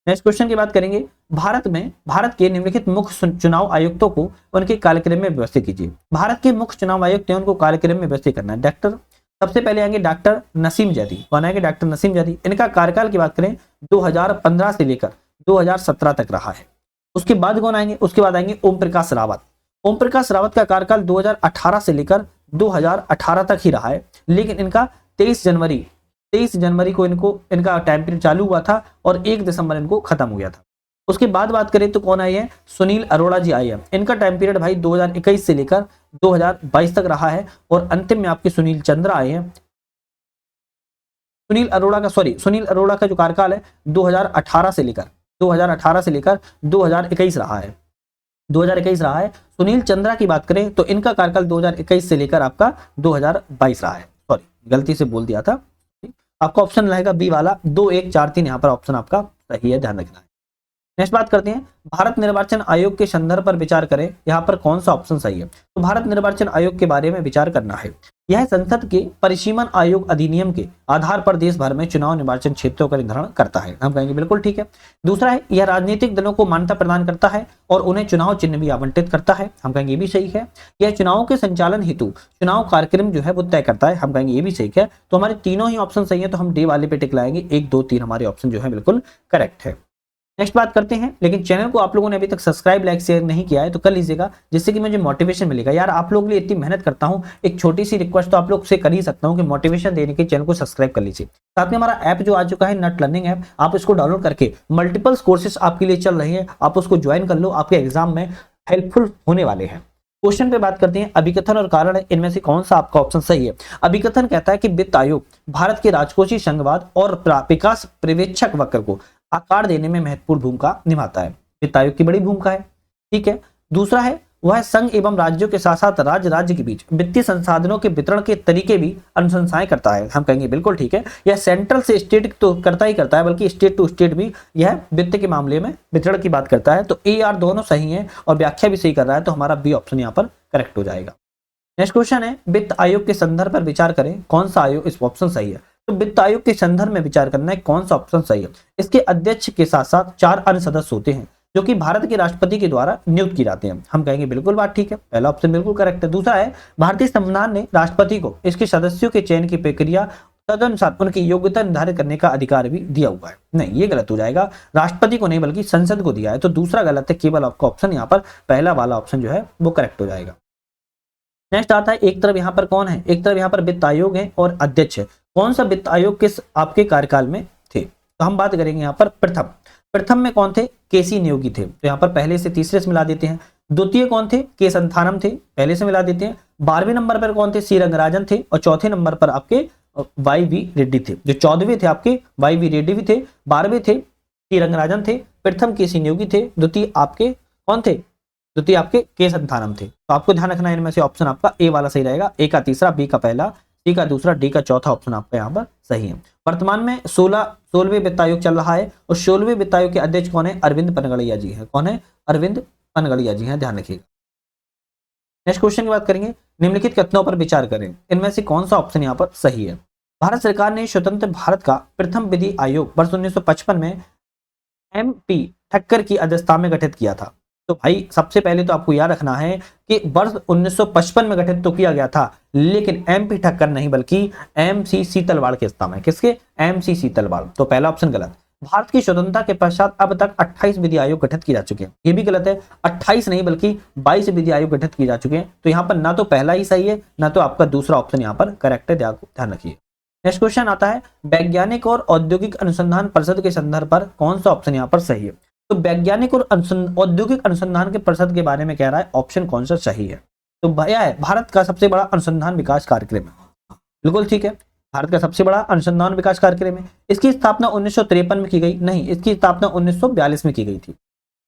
नेक्स्ट क्वेश्चन की बात करेंगे, भारत के निम्नलिखित मुख्य चुनाव आयुक्तों को उनके कार्यक्रम में व्यवस्थित कीजिए। भारत के मुख्य चुनाव आयुक्त हैं, उनको कार्यक्रम में व्यवस्थित करना है। डॉक्टर सबसे पहले आएंगे डॉक्टर नसीम जैदी। कौन आएंगे? डॉक्टर नसीम जैदी। इनका कार्यकाल की बात करें 2015 से लेकर 2017 तक रहा है। उसके बाद कौन आएंगे? उसके बाद आएंगे ओम प्रकाश रावत। ओम प्रकाश रावत का कार्यकाल 2018 से लेकर 2018 तक ही रहा है, लेकिन इनका 23 जनवरी को इनका टाइम पीरियड चालू हुआ था और 1 दिसंबर इनको खत्म हो गया था। उसके बाद बात करें तो कौन आए हैं? सुनील अरोड़ा जी आए हैं। इनका टाइम पीरियड भाई 2021 से लेकर 2022 तक रहा है और अंतिम में आपके सुनील चंद्रा आए हैं। सुनील अरोड़ा का जो कार्यकाल है 2018 से लेकर 2021 रहा है। 2021 रहा है। सुनील चंद्रा की बात करें तो इनका कार्यकाल 2021 से लेकर आपका 2022 रहा है। सॉरी, गलती से बोल दिया था। आपका ऑप्शन रहेगा बी वाला 2 1 4 3, यहाँ पर ऑप्शन आपका सही है, ध्यान रखना है। नेक्स्ट बात करते हैं, भारत निर्वाचन आयोग के संदर्भ पर विचार करें, यहाँ पर कौन सा ऑप्शन सही है? तो भारत निर्वाचन आयोग के बारे में विचार करना है। यह संसद के परिसीमन आयोग अधिनियम के आधार पर देश भर में चुनाव निर्वाचन क्षेत्रों का निर्धारण करता है। हम कहेंगे बिल्कुल ठीक है। दूसरा है, यह राजनीतिक दलों को मान्यता प्रदान करता है और उन्हें चुनाव चिन्ह भी आवंटित करता है। हम कहेंगे ये भी सही है। यह चुनाव के संचालन हेतु चुनाव कार्यक्रम जो है वो तय करता है। हम कहेंगे ये भी सही है। तो हमारे तीनों ही ऑप्शन सही है, तो हम डी वाले पे टिक लाएंगे। 1 2 3 हमारे ऑप्शन जो है बिल्कुल करेक्ट है। नेक्स्ट बात करते हैं, लेकिन चैनल को आप लोगों ने अभी तक सब्सक्राइब लाइक शेयर नहीं किया है तो कर लीजिएगा, जिससे कि मुझे मोटिवेशन मिलेगा। यार आप लोगों के लिए इतनी मेहनत करता हूं, एक छोटी सी रिक्वेस्ट तो आप लोग से कर ही सकता हूं कि मोटिवेशन देने के चैनल को सब्सक्राइब कर लीजिए। साथ में हमारा ऐप जो आ चुका है नट लर्निंग ऐप, आप इसको डाउनलोड करके मल्टीपल कोर्सेस आपके लिए चल रहे हैं, आप उसको ज्वाइन कर लो, आपके एग्जाम में हेल्पफुल होने वाले हैं। क्वेश्चन पे बात करते हैं, अभिकथन और कारण है, इनमें से कौन सा आपका ऑप्शन सही है? अभिकथन कहता है कि वित्त आयोग भारत के राजकोषीय संघवाद और विकास पर्यवेक्षक वक्र को आकार देने में महत्वपूर्ण भूमिका निभाता है। वित्त आयोग की बड़ी भूमिका है, ठीक है। दूसरा है, वह संघ एवं राज्यों के साथ साथ राज्य के बीच वित्तीय संसाधनों के वितरण के तरीके भी अनुशंसाएं करता है। हम कहेंगे बिल्कुल ठीक है। यह सेंट्रल से स्टेट तो करता ही करता है, बल्कि स्टेट टू स्टेट भी यह वित्त के मामले में वितरण की बात करता है। तो ए आर दोनों सही है और व्याख्या भी सही कर रहा है, तो हमारा बी ऑप्शन यहाँ पर करेक्ट हो जाएगा। नेक्स्ट क्वेश्चन है, वित्त आयोग के संदर्भ पर विचार करें, कौन सा आयोग इस ऑप्शन सही है? तो वित्त आयोग के संदर्भ में विचार करना है, कौन सा ऑप्शन सही है? इसके अध्यक्ष के साथ साथ 4 अन्य सदस्य होते हैं जो कि भारत के राष्ट्रपति के द्वारा नियुक्त किए जाते हैं। हम कहेंगे बिल्कुल बात ठीक है, पहला ऑप्शन बिल्कुल करेक्ट है। दूसरा है, भारतीय संविधान ने राष्ट्रपति को इसके सदस्यों के चयन की प्रक्रिया तदनुसार उनकी योग्यता निर्धारित करने का अधिकार भी दिया हुआ है। नहीं, ये गलत हो जाएगा, राष्ट्रपति को नहीं बल्कि संसद को दिया है, तो दूसरा गलत है। केवल आपका ऑप्शन यहाँ पर पहला वाला ऑप्शन जो है वो करेक्ट हो जाएगा। नेक्स्ट आता है, एक तरफ यहाँ पर कौन है? एक तरफ यहाँ पर वित्त आयोग है और अध्यक्ष है। कौन सा वित्त आयोग किस आपके कार्यकाल में थे? तो हम बात करेंगे यहाँ पर प्रथम में कौन थे? केसी नियोगी थे, तो यहाँ पर पहले से तीसरे से मिला देते हैं। द्वितीय कौन थे? के संथानम थे, पहले से मिला देते हैं। 12वें नंबर पर कौन थे? सी रंगराजन थे और चौथे नंबर पर आपके वाई वी रेड्डी थे। जो 14वें थे आपके वाई वी रेड्डी भी थे, 12वें थे सी रंगराजन थे, प्रथम केसी नियोगी थे, द्वितीय आपके कौन थे? द्वितीय आपके के संथानम थे। तो आपको ध्यान रखना है, इनमें से ऑप्शन आपका ए वाला सही रहेगा। ए का तीसरा, बी का पहला, सी का दूसरा, डी का चौथा ऑप्शन आपका यहाँ पर सही है। वर्तमान में 16वें वित्त आयोग चल रहा है और 16वें वित्त आयोग के अध्यक्ष कौन है? अरविंद पनगड़िया जी है। कौन है? अरविंद पनगड़िया जी हैं, ध्यान रखिएगा। नेक्स्ट क्वेश्चन की बात करेंगे, निम्नलिखित कथनों पर विचार करें, इनमें से कौन सा ऑप्शन यहाँ पर सही है? भारत सरकार ने स्वतंत्र भारत का प्रथम विधि आयोग वर्ष 1955 में MP ठक्कर की अध्यक्षता में गठित किया था। तो भाई सबसे पहले तो आपको याद रखना है कि वर्ष 1955 में गठित तो किया गया था, लेकिन MP ठक्कर नहीं बल्कि MC सीतलवाड़ के स्थान में। किसके? MC सीतलवाड़। तो पहला ऑप्शन गलत। भारत की स्वतंत्रता के पश्चात अब तक 28 विधि आयोग गठित किए जा चुके हैं, ये भी गलत है। 28 नहीं बल्कि 22 विधि आयोग गठित किए जा चुके हैं। तो यहाँ पर ना तो पहला ही सही है, ना तो आपका दूसरा ऑप्शन यहाँ पर करेक्ट है, ध्यान रखिए। नेक्स्ट क्वेश्चन आता है, वैज्ञानिक और औद्योगिक अनुसंधान परिषद के संदर्भ पर कौन सा ऑप्शन यहाँ पर सही है? तो वैज्ञानिक और औद्योगिक अनुसंधान के परिषद के बारे में कह रहा है, ऑप्शन कौन सा सही है? तो भैया है, भारत का सबसे बड़ा अनुसंधान विकास कार्यक्रम है। बिल्कुल ठीक है, भारत का सबसे बड़ा अनुसंधान विकास कार्यक्रम है। इसकी स्थापना 1953 में की गई, नहीं, इसकी स्थापना 1942 में की गई थी।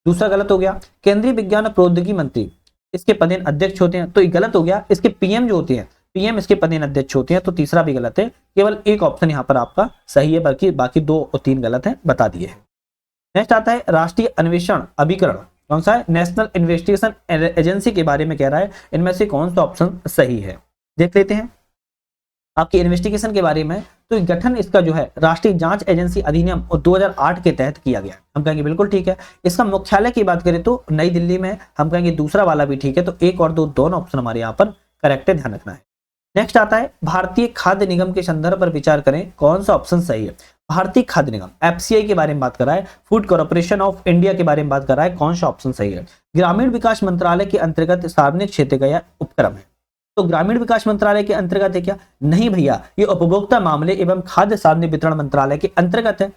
दूसरा गलत हो गया। केंद्रीय विज्ञान और प्रौद्योगिकी मंत्री इसके पदेन अध्यक्ष होते हैं, तो ये गलत हो गया। इसके PM जो होते हैं, PM इसके पदेन अध्यक्ष होते हैं, तो तीसरा भी गलत है। केवल एक ऑप्शन यहाँ पर आपका सही है, बल्कि बाकी 2 और 3 गलत है, बता दिए हैं। नेक्स्ट आता है, राष्ट्रीय अन्वेषण अभिकरण कौन सा है? नेशनल इन्वेस्टिगेशन एजेंसी के बारे में कह रहा है, इनमें से कौन सा ऑप्शन सही है? देख लेते हैं। आपकी इन्वेस्टिगेशन के बारे में तो गठन इसका जो है राष्ट्रीय जांच एजेंसी अधिनियम और 2008 के तहत किया गया। हम कहेंगे बिल्कुल ठीक है। इसका मुख्यालय की बात करें तो नई दिल्ली में। हम कहेंगे दूसरा वाला भी ठीक है। तो एक और दो दोनों ऑप्शन हमारे यहाँ पर करेक्ट है, ध्यान रखना है। नेक्स्ट आता है भारतीय खाद्य निगम के संदर्भ पर विचार करें, कौन सा ऑप्शन सही है। भारतीय खाद्य निगम एफसीआई के बारे में बात कर रहा है, फूड कॉर्पोरेशन ऑफ इंडिया के बारे में बात कर रहा है, कौन सा ऑप्शन सही है। ग्रामीण विकास मंत्रालय के अंतर्गत सार्वजनिक क्षेत्र का यह उपक्रम है। तो ग्रामीण विकास मंत्रालय के अंतर्गत है क्या? नहीं भैया, ये उपभोक्ता मामले एवं खाद्य सार्वजनिक वितरण मंत्रालय के अंतर्गत है।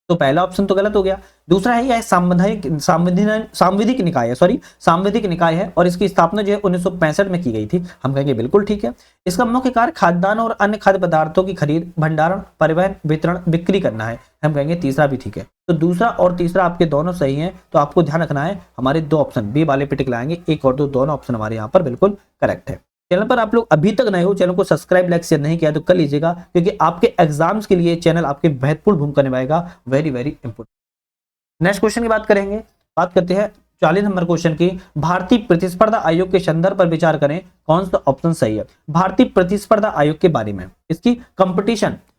तो पहला ऑप्शन तो गलत हो गया। दूसरा है यह सांविधिक निकाय है, सांविधिक निकाय है और इसकी स्थापना जो है 1965 में की गई थी। हम कहेंगे बिल्कुल ठीक है। इसका मुख्य कार्य खाद्यान्न और अन्य खाद्य पदार्थों की खरीद, भंडारण, परिवहन, वितरण, बिक्री करना है। हम कहेंगे तीसरा भी ठीक है। तो दूसरा और तीसरा आपके दोनों सही हैं। तो आपको ध्यान रखना है हमारे दो ऑप्शन बी वाले पे टिक लाएंगे, एक और दो दोनों ऑप्शन हमारे यहाँ पर बिल्कुल करेक्ट है। चैनल पर आप लोग अभी तक नए हो, चैनल को सब्सक्राइब लाइक शेयर नहीं किया तो कर लीजिएगा, क्योंकि आपके एग्जाम्स के लिए चैनल आपके महत्वपूर्ण भूमिका निभाएगा। Very very important. Next question की बात करेंगे, बात करते हैं 40 नंबर क्वेश्चन की। भारतीय प्रतिस्पर्धा आयोग के संदर्भ पर विचार करें, कौन सा ऑप्शन सही है। भारतीय प्रतिस्पर्धा आयोग के बारे में, इसकी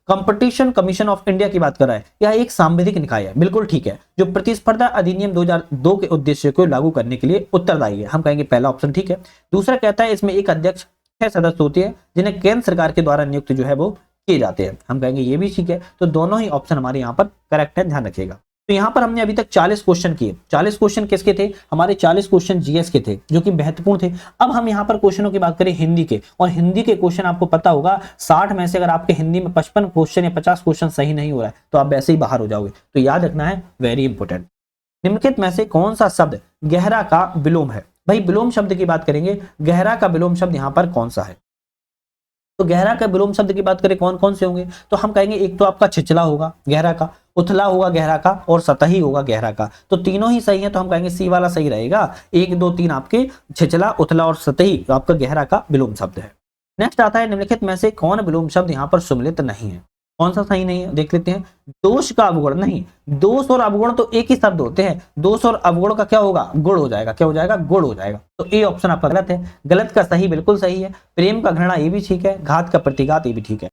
कंपटीशन कमीशन ऑफ इंडिया की बात कर रहा है। यह एक सांविधिक निकाय है, बिल्कुल ठीक है, जो प्रतिस्पर्धा अधिनियम 2002 के उद्देश्य को लागू करने के लिए उत्तरदायी है। हम कहेंगे पहला ऑप्शन ठीक है। दूसरा कहता है इसमें एक अध्यक्ष 6 सदस्य होते हैं जिन्हें केंद्र सरकार के द्वारा नियुक्त जो है वो किए जाते हैं। हम कहेंगे ये भी ठीक है। तो दोनों ही ऑप्शन हमारे यहाँ पर करेक्ट है, ध्यान रखिएगा। तो यहाँ पर हमने अभी तक 40 क्वेश्चन किए। 40 क्वेश्चन किसके थे? हमारे 40 क्वेश्चन जीएस के थे, जो कि महत्वपूर्ण थे। अब हम यहाँ पर क्वेश्चनों की बात करें हिंदी के, और हिंदी के क्वेश्चन आपको पता होगा 60 में से अगर आपके हिंदी में 55 क्वेश्चन या 50 क्वेश्चन सही नहीं हो रहा है तो आप वैसे ही बाहर हो जाओगे। तो याद रखना है, वेरी इंपोर्टेंट। निम्नलिखित में से कौन सा शब्द गहरा का विलोम है? भाई विलोम शब्द की बात करेंगे, गहरा का विलोम शब्द यहाँ पर कौन सा है? तो गहरा का विलोम शब्द की बात करें कौन कौन से होंगे, तो हम कहेंगे एक तो आपका छिछला होगा गहरा का, उथला होगा गहरा का, और सतही होगा गहरा का। तो तीनों ही सही है, तो हम कहेंगे सी वाला सही रहेगा। 1 2 3 आपके छिछला, उथला और सतही तो आपका गहरा का विलोम शब्द है। नेक्स्ट आता है निम्नलिखित में से कौन विलोम शब्द यहाँ पर सम्मिलित नहीं है? कौन सा सही नहीं है देख लेते हैं। दोष का अवगुण नहीं, दोष और अवगुण तो एक ही शब्द होते हैं। दोष और अवगुण का क्या होगा? गुण हो जाएगा। क्या हो जाएगा? गुण हो जाएगा। तो ए ऑप्शन आपका गलत है। गलत का सही बिल्कुल सही है। प्रेम का घृणा ये भी ठीक है, घात का प्रतिघात ये भी ठीक है।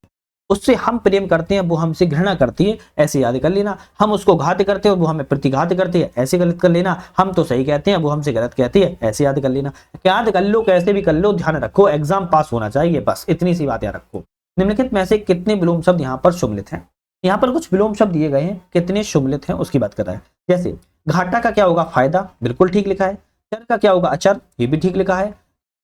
उससे हम प्रेम करते हैं, वो हमसे घृणा करती है, ऐसे याद कर लेना। हम उसको घात करते हैं, वो हमें प्रतिघात करती है, ऐसे गलत कर लेना। हम तो सही कहते हैं, वो हमसे गलत कहती है, ऐसे याद कर लेना। याद कर लो, कैसे भी कर लो, ध्यान रखो एग्जाम पास होना चाहिए, बस इतनी सी बात याद रखो। निम्नलिखित में से कितने विलोम शब्द यहाँ पर सम्मिलित हैं? यहाँ पर कुछ विलोम शब्द दिए गए हैं, कितने सम्मिलित हैं उसकी बात कर रहा है। जैसे घाटा का क्या होगा? फायदा, बिल्कुल ठीक लिखा है। चर का क्या होगा? अचर, ये भी ठीक लिखा है।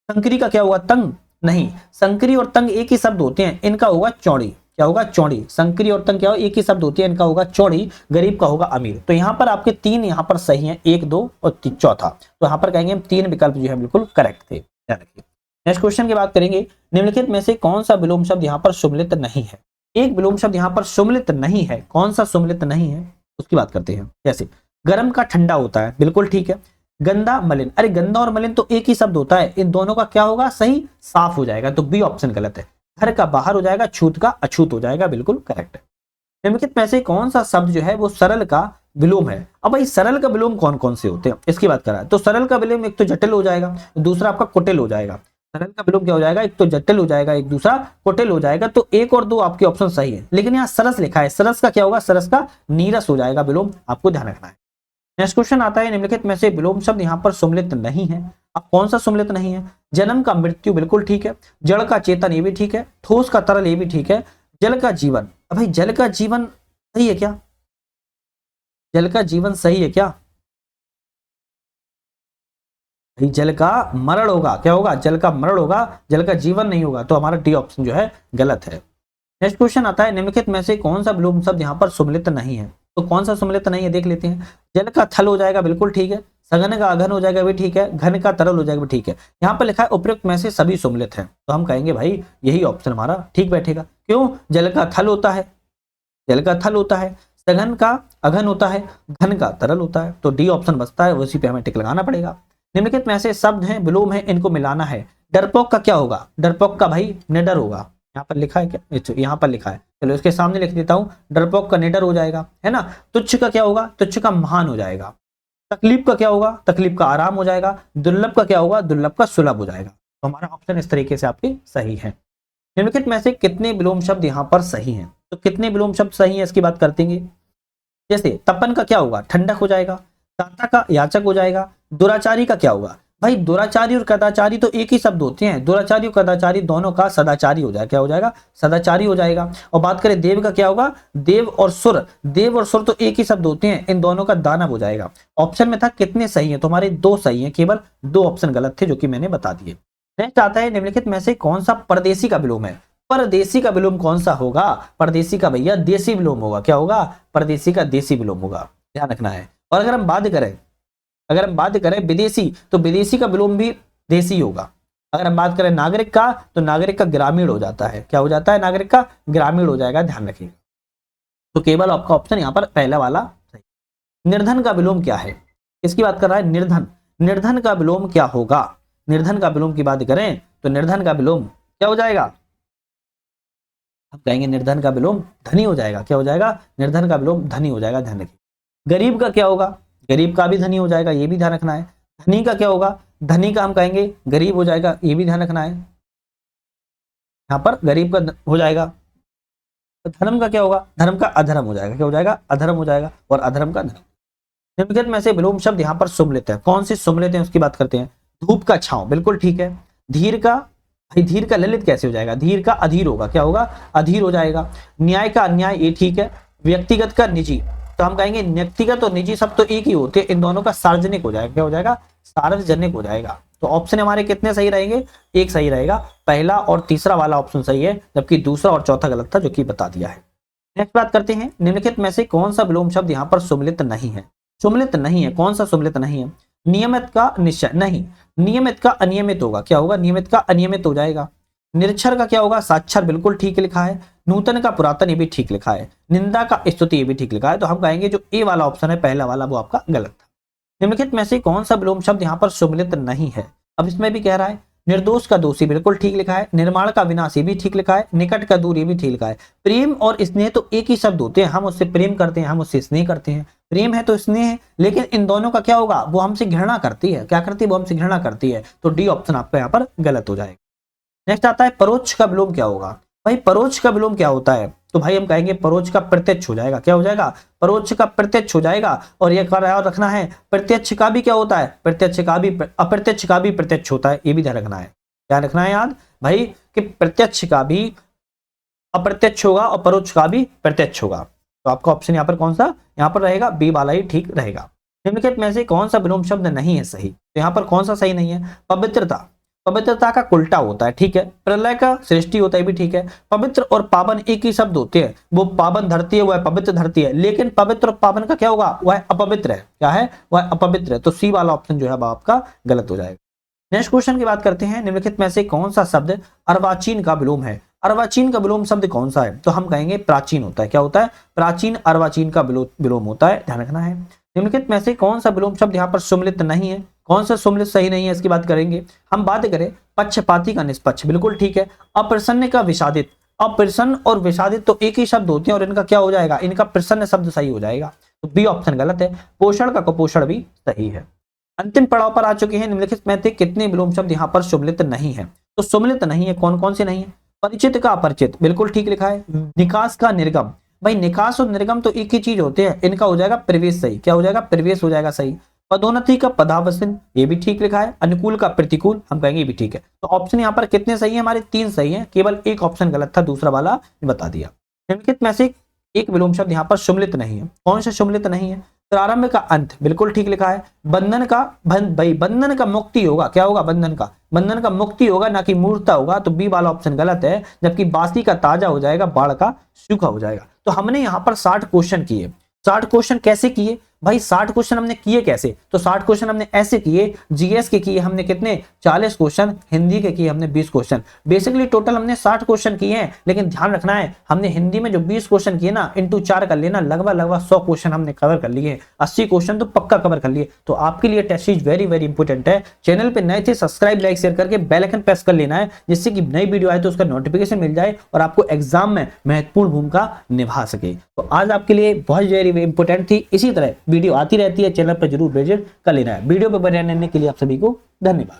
संकरी का क्या होगा? तंग, नहीं, संकरी और तंग एक ही शब्द होते हैं, इनका होगा चौड़ी। क्या होगा? चौड़ी। संकरी और तंग क्या होगा? एक ही शब्द होती है, इनका होगा चौड़ी। गरीब का होगा अमीर। तो यहाँ पर आपके 3 यहाँ पर सही हैं, 1 2 और चौथा। तो यहाँ पर कहेंगे हम 3 विकल्प जो है बिल्कुल करेक्ट थे, ध्यान रखिए। नेक्स्ट क्वेश्चन की बात करेंगे, निम्नलिखित में से कौन सा विलोम शब्द यहाँ पर सम्मिलित नहीं है? एक विलोम शब्द यहाँ पर सम्मिलित नहीं है, कौन सा सम्मिलित नहीं है उसकी बात करते हैं। जैसे गर्म का ठंडा होता है, बिल्कुल ठीक है। गंदा मलिन, अरे गंदा और मलिन तो एक ही शब्द होता है, इन दोनों का क्या होगा? सही साफ हो जाएगा। तो बी ऑप्शन गलत है। घर का बाहर हो जाएगा, छूत का अछूत हो जाएगा, बिल्कुल करेक्ट है। निम्नलिखित में से कौन सा शब्द जो है वो सरल का विलोम है? अब भाई सरल का विलोम कौन कौन से होते हैं इसकी बात कर रहा है। तो सरल का विलोम एक तो जटिल हो जाएगा, दूसरा आपका कुटिल हो जाएगा। सरल का विलोम क्या हो जाएगा? एक तो जटिल हो जाएगा, एक दूसरा कुटिल हो जाएगा। तो 1 और 2 आपके ऑप्शन सही है, लेकिन यहाँ सरस लिखा है, सरस का क्या होगा? सरस का नीरस हो जाएगा विलोम, आपको ध्यान रखना है। नेक्स्ट क्वेश्चन आता है, निम्नलिखित में से विलोम शब्द यहाँ पर सम्मिलित नहीं है। अब कौन सा सम्मिलित नहीं है? जन्म का मृत्यु, बिल्कुल ठीक है। जड़ का चेतन, ये भी ठीक है। ठोस का तरल, ये भी ठीक है। जल का जीवन, अब भाई जल का जीवन सही है क्या? जल का जीवन सही है क्या? भाई जल का मरण होगा। क्या होगा? जल का मरण होगा, जल का जीवन नहीं होगा। तो हमारा डी ऑप्शन जो है गलत है। नेक्स्ट क्वेश्चन आता है, निम्नलिखित में से कौन सा विलोम शब्द यहाँ पर सम्मिलित नहीं है? तो कौन सा सम्मिलित नहीं है देख लेते हैं। जल का थल हो जाएगा, बिल्कुल ठीक है। सघन का अघन हो जाएगा, भी ठीक है। घन का तरल हो जाएगा, भी ठीक है। यहाँ पर लिखा है उपयुक्त में से सभी सम्मिलित हैं, तो हम कहेंगे भाई यही ऑप्शन हमारा ठीक बैठेगा। क्यों? जल का थल होता है, जल का थल होता है, सघन का अघन होता है, घन का तरल होता है। तो डी ऑप्शन बचता है, उसी पे हमें टिक लगाना पड़ेगा। निम्नलिखित में से शब्द हैं, विलोम है, इनको मिलाना है। डरपोक का क्या होगा? डरपोक का भाई निडर होगा। यहाँ पर लिखा है क्या? यहाँ पर लिखा है, चलो इसके सामने लिख देता हूँ। डरपोक का निडर हो जाएगा, है ना। तुच्छ का क्या होगा? तुच्छ का महान हो जाएगा। तकलीफ का क्या होगा? तकलीफ का आराम हो जाएगा। दुर्लभ का क्या होगा? दुर्लभ का सुलभ हो जाएगा। तो हमारा ऑप्शन इस तरीके से आपके सही है। निम्नलिखित में से कितने विलोम शब्द यहाँ पर सही हैं? तो कितने विलोम शब्द सही है इसकी बात करते हैं। जैसे तपन का क्या होगा, ठंडक हो जाएगा। दाता का याचक हो जाएगा। दुराचारी का क्या होगा, भाई दुराचारी और कदाचारी तो एक ही शब्द होते हैं, दुराचारी और कदाचारी दोनों का सदाचारी हो जाएगा, क्या हो जाएगा, सदाचारी हो जाएगा। और बात करें देव का क्या होगा, देव और सुर, देव और सुर तो एक ही शब्द होते हैं, इन दोनों का दानव हो जाएगा। ऑप्शन में था कितने सही है, तो हमारे 2 सही है, केवल 2 ऑप्शन गलत थे जो कि मैंने बता दिए। नेक्स्ट आता है निम्नलिखित में से कौन सा परदेसी का विलोम है। परदेसी का विलोम कौन सा होगा, परदेसी का भैया देसी विलोम होगा, क्या होगा, परदेसी का देसी विलोम होगा, ध्यान रखना है। और अगर हम बात करें विदेशी, तो विदेशी का विलोम भी देसी होगा। अगर हम बात करें नागरिक का, तो नागरिक का ग्रामीण हो जाता है, क्या हो जाता है, नागरिक का ग्रामीण हो जाएगा, ध्यान रखिएगा। तो केवल आपका ऑप्शन यहाँ पर पहला वाला सही। निर्धन का विलोम क्या है, इसकी बात कर रहा है निर्धन, निर्धन का विलोम क्या होगा। निर्धन का विलोम की बात करें तो निर्धन का विलोम क्या हो जाएगा, हम कहेंगे निर्धन का विलोम धनी हो जाएगा, क्या हो जाएगा, निर्धन का विलोम धनी हो जाएगा, ध्यान रखिए। गरीब का क्या होगा, गरीब का भी धनी हो जाएगा, ये भी ध्यान रखना है। धनी का क्या होगा, धनी का हम कहेंगे गरीब हो जाएगा, ये भी ध्यान रखना है। यहाँ पर गरीब का हो जाएगा। तो धर्म का क्या होगा, धर्म का अधर्म हो जाएगा, क्या हो जाएगा, अधर्म हो जाएगा, और अधर्म का धर्म। निम्नलिखित में से विलोम शब्द यहाँ पर सुमलित है, कौन से सुमलित है उसकी बात करते हैं। धूप का छांव, बिल्कुल ठीक है। धीर का, भाई धीर का ललित कैसे हो जाएगा, धीर का अधीर होगा, क्या होगा, अधीर हो जाएगा। न्याय का अन्याय, ये ठीक है। व्यक्तिगत का निजी, तो हम कहेंगे व्यक्तिगत और निजी सब तो एक ही होते हैं, इन दोनों का सार्वजनिक हो जाएगा, क्या हो जाएगा, सार्वजनिक हो जाएगा। तो ऑप्शन हमारे कितने सही रहेंगे, एक सही रहेगा, पहला और तीसरा वाला ऑप्शन सही है, जबकि दूसरा और चौथा गलत था जो कि बता दिया है। नेक्स्ट बात करते हैं, निम्नलिखित में से कौन सा विलोम शब्द यहाँ पर सुमलित नहीं है। सुमलित नहीं है, कौन सा सुमलित नहीं है। नियमित का निश्चय नहीं, नियमित का अनियमित होगा, क्या होगा, नियमित का अनियमित हो जाएगा। निरक्षर का क्या होगा, साक्षर, बिल्कुल ठीक लिखा है। नूतन का पुरातन, ये भी ठीक लिखा है। निंदा का स्तुति, ये भी ठीक लिखा है। तो हम कहेंगे जो ए वाला ऑप्शन है पहला वाला, वो आपका गलत था। निम्नलिखित में से कौन सा विलोम शब्द यहाँ पर सुमलित नहीं है। अब इसमें भी कह रहा है निर्दोष का दोषी, बिल्कुल ठीक लिखा है। निर्माण का विनाश, ये भी ठीक लिखा है। निकट का दूर, ये भी ठीक लिखा है। प्रेम और स्नेह तो एक ही शब्द होते हैं, हम उससे प्रेम करते हैं, हम उससे स्नेह करते हैं। प्रेम है तो स्नेह है, लेकिन इन दोनों का क्या होगा, वो हमसे घृणा करती है, क्या करती है, वो हमसे घृणा करती है। तो डी ऑप्शन आपका यहाँ पर गलत हो जाएगा। नेक्स्ट आता है परोक्ष का विलोम क्या होगा। भाई परोक्ष का विलोम क्या होता है, तो भाई हम कहेंगे परोक्ष का प्रत्यक्ष हो जाएगा, क्या हो जाएगा, परोक्ष का प्रत्यक्ष हो जाएगा। और ये याद रखना है प्रत्यक्ष का भी क्या होता है, प्रत्यक्ष का भी अप्रत्यक्ष का भी प्रत्यक्ष होता है, ये भी ध्यान रखना है, ध्यान रखना है याद भाई कि प्रत्यक्ष का भी अप्रत्यक्ष होगा और परोक्ष का भी प्रत्यक्ष होगा। तो आपका ऑप्शन यहाँ पर कौन सा, यहाँ पर रहेगा बी वाला ही ठीक रहेगा। निम्नलिखित में से कौन सा विलोम शब्द नहीं है सही, तो यहाँ पर कौन सा सही नहीं है। पवित्रता, पवित्रता का उल्टा होता है, ठीक है। प्रलय का सृष्टि होता है, भी ठीक है। पवित्र और पावन एक ही शब्द होते हैं, वो पावन धरती है, वह पवित्र धरती है, लेकिन पवित्र और पावन का क्या होगा, वह अपवित्र है, क्या है, वह अपवित्र है। तो सी वाला ऑप्शन जो है आपका गलत हो जाएगा। नेक्स्ट क्वेश्चन की बात करते हैं, निम्नलिखित में से कौन सा शब्द अर्वाचीन का विलोम है। अर्वाचीन का विलोम शब्द कौन सा है, तो हम कहेंगे प्राचीन होता है, क्या होता है, प्राचीन अर्वाचीन का विलोम होता है, ध्यान रखना है। निम्नलिखित में से कौन सा विलोम शब्द यहाँ पर सुमलित नहीं है, कौन सा सुमलित सही नहीं है इसकी बात करेंगे। हम बात करें पक्षपाती का निष्पक्ष, बिल्कुल ठीक है। अप्रसन्न का विषादित, अप्रसन्न और विषादित तो एक ही शब्द होते हैं और इनका क्या हो जाएगा, इनका प्रसन्न शब्द सही हो जाएगा, तो बी ऑप्शन गलत है। पोषण का कुपोषण भी सही है। अंतिम पड़ाव पर आ चुके हैं, निम्नलिखित में से कितने विलोम शब्द यहाँ पर सुमलित नहीं है, तो सुमलित नहीं है कौन कौन से नहीं है। परिचित का अपरिचित, बिल्कुल ठीक लिखा है। निकास का निर्गम, भाई निकास और निर्गम तो एक ही चीज होते हैं, इनका हो जाएगा प्रवेश सही, क्या हो जाएगा, प्रवेश हो जाएगा सही। पदोन्नति का पदावसन, ये भी ठीक लिखा है। अनुकूल का प्रतिकूल, हम कहेंगे ये भी ठीक है। तो ऑप्शन यहाँ पर कितने सही है, हमारे 3 सही है, केवल एक ऑप्शन गलत था, दूसरा वाला बता दिया। निम्नलिखित में से एक विलोम शब्द यहाँ पर सुमलित नहीं है, कौन सा सुमलित नहीं है। प्रारंभ का अंत, बिल्कुल ठीक लिखा है। बंधन का भाई बंधन का मुक्ति होगा, क्या होगा, बंधन का मुक्ति होगा, ना कि मूर्ता होगा, तो बी वाला ऑप्शन गलत है। जबकि बासी का ताजा हो जाएगा, बाढ़ का सूखा हो जाएगा। तो हमने यहाँ पर 60 क्वेश्चन किए। 60 क्वेश्चन कैसे किए भाई, 60 क्वेश्चन हमने किए कैसे, तो 60 क्वेश्चन हमने ऐसे किए, जीएस के किए हमने कितने 40 क्वेश्चन, हिंदी के किए हमने 20 क्वेश्चन। बेसिकली टोटल हमने 60 क्वेश्चन किए हैं, लेकिन ध्यान रखना है हमने हिंदी में जो 20 क्वेश्चन किए ना, इंटू 4 कर लेना, लगभग 100 क्वेश्चन हमने कवर कर लिए, 80 क्वेश्चन तो पक्का कवर कर लिए। तो आपके लिए test series very very important है। चैनल पे नए थे, सब्सक्राइब लाइक शेयर करके बेल आइकन प्रेस कर लेना है, जिससे कि नई वीडियो आए तो उसका नोटिफिकेशन मिल जाए और आपको एग्जाम में महत्वपूर्ण भूमिका निभा सके। तो आज आपके लिए बहुत वेरी इंपॉर्टेंट थी। इसी तरह वीडियो आती रहती है, चैनल पर जरूर विजिट कर लेना है। वीडियो पर बने रहने के लिए आप सभी को धन्यवाद।